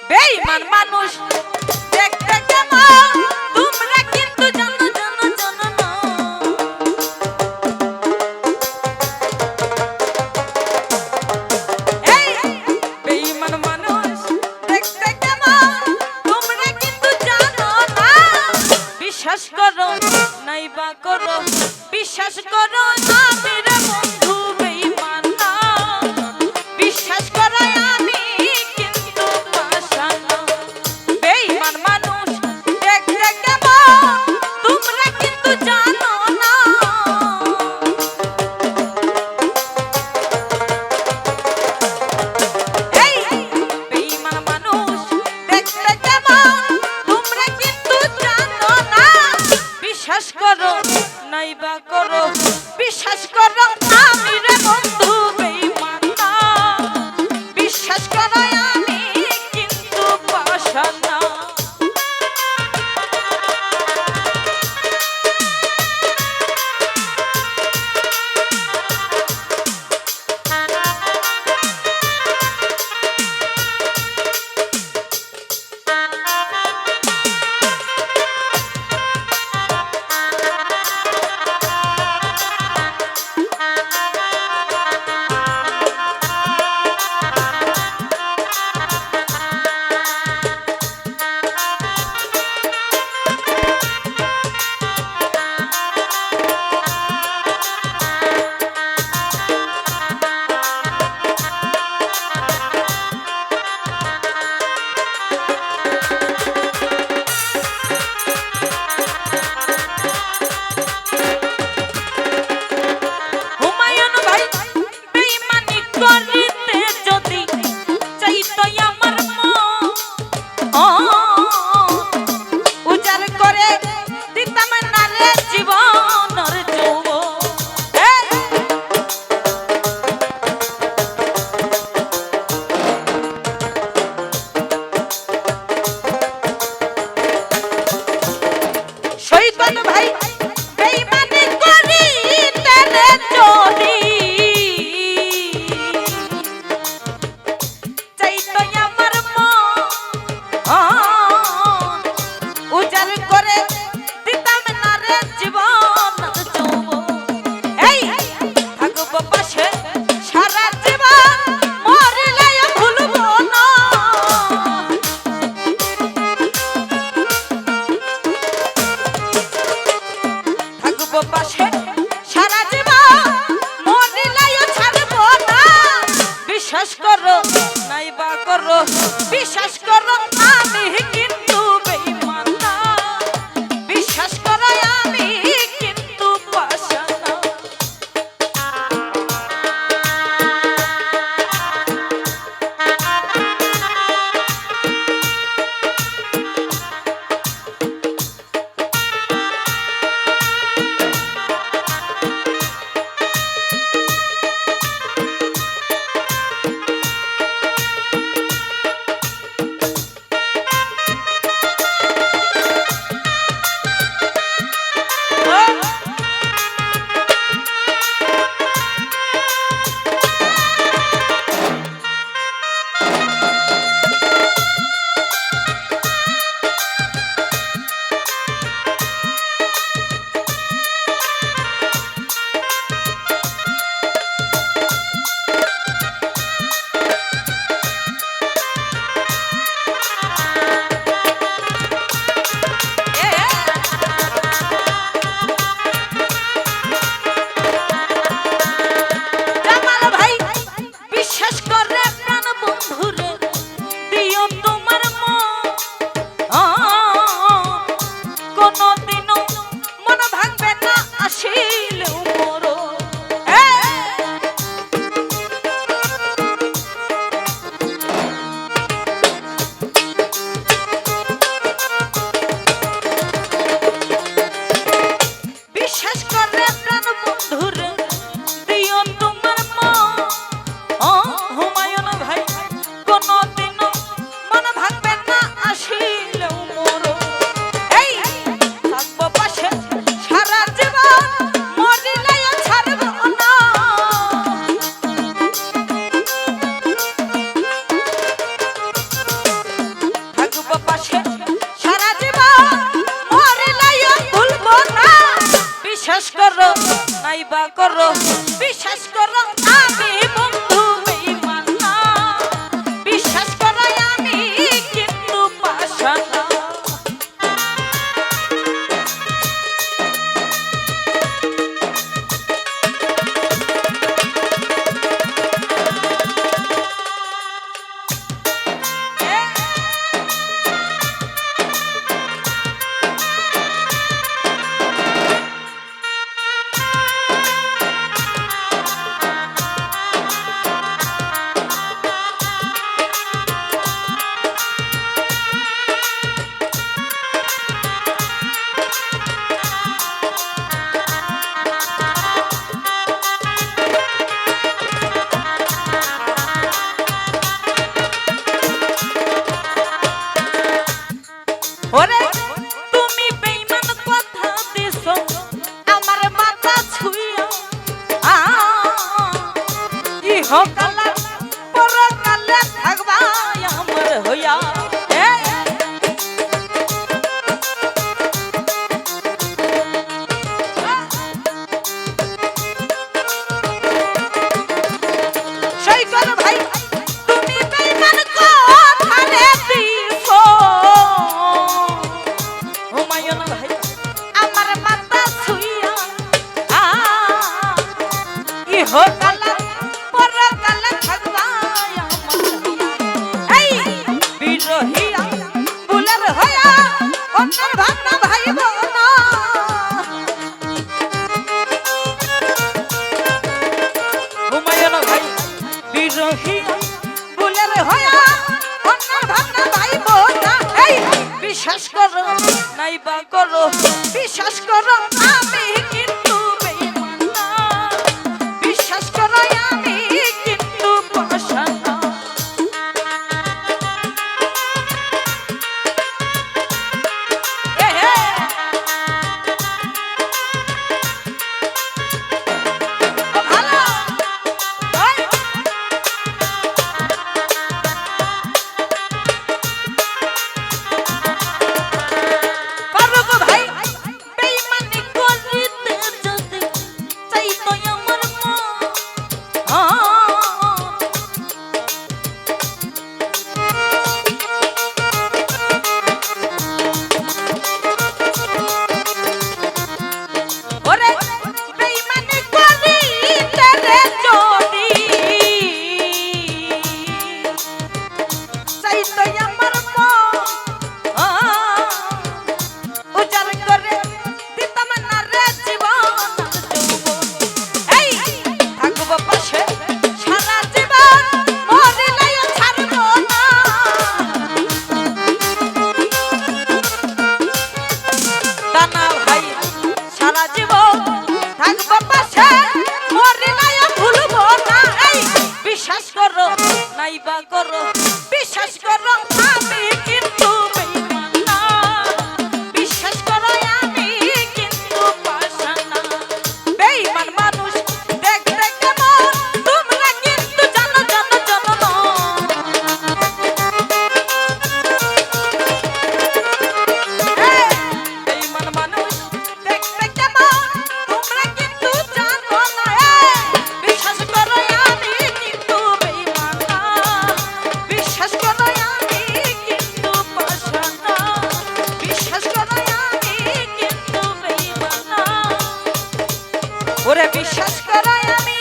বেঈমান মানুষ দেখতে কেমন তোমরা কিন্তু জানো জানো জানো না। এই বেঈমান মানুষ দেখতে কেমন তোমরা কিন্তু জানো না। বিশ্বাস করো নাইবা করো, বিশ্বাস করো আমি রে বন্ধু বেঈমান না। বিশ্বাস করো আমি কিন্তু পাষাণ না। বেঈমান মানুষ দেখতে কেমন তোমরা কিন্তু জানো না। এই বেঈমান মানুষ দেখতে কেমন তোমরা কিন্তু জানো না। বিশ্বাস করো নাইবা করো, বিশ্বাস করো আমি রে বন্ধু বেঈমান না। বিশ্বাস করো আমি কিন্তু পাষাণ না। বিশ্বাস করো নাইবা করো, বিশ্বাস করো আমি কিন্তু বেঈমান না। বিশ্বাস করো আমি কিন্তু পাষাণ না। বা করো বিশ্বাস করো আমি বন্ধু বেঈমান না বিশ্বাস করো আমি কিন্তু পাশানা ওরে তুমি বেঈমান কথা দিছো আমার মাথা ছুঁইয়া ইহকালে পরকালে থাকবা আমার হইয়া সেই কর ভাই তুমি বেঈমান কথা দিছো ইহকালে পরকালে থাকবা আমার এই বিরহিয়া বুলের হইয়া অন্যের ভাবনা ভাইব না হুমায়ুন ভাই বিরহিয়া বুলের হইয়া অন্যের ভাবনা ভাইব না এই বিশ্বাস করো নাইবা করো বিশ্বাস করো আমি কিন্তু বেঈমান না বিশ্বাস করো আমি কিন্তু পাশানা ভালো ফারুক ভাই বেঈমানি করিতে যদি চাইতো আমার মা ওরে বেঈমানি করিতে রে যদি চাইতো আমার মা উজাড় করে দিতাম না রে জীবন এই থাকবো পাশে সারা জীবন মরিলেও ছাড়বো না টানা ভাই সারা জীবন থাকবো পাশে মরিলেও ভুলবো না এই বিশ্বাস করো নাইবা করো বিশ্বাস করো আমি কিন্তু বেঈমান না বিশ্বাস করো আমি কিন্তু পাশানা বেঈমান মানুষ দেখতে কেমন তোমরা কিন্তু জানো জানো জানো না বেঈমান মানুষ দেখতে কেমন তোমরা কিন্তু জানো না বিশ্বাস করো আমি কিন্তু বেঈমান না বিশ্বাস করো আমি কিন্তু পাশানা বিশ্বাস করো আমি কিন্তু বেঈমান না ওরে বিশ্বাস করো আমি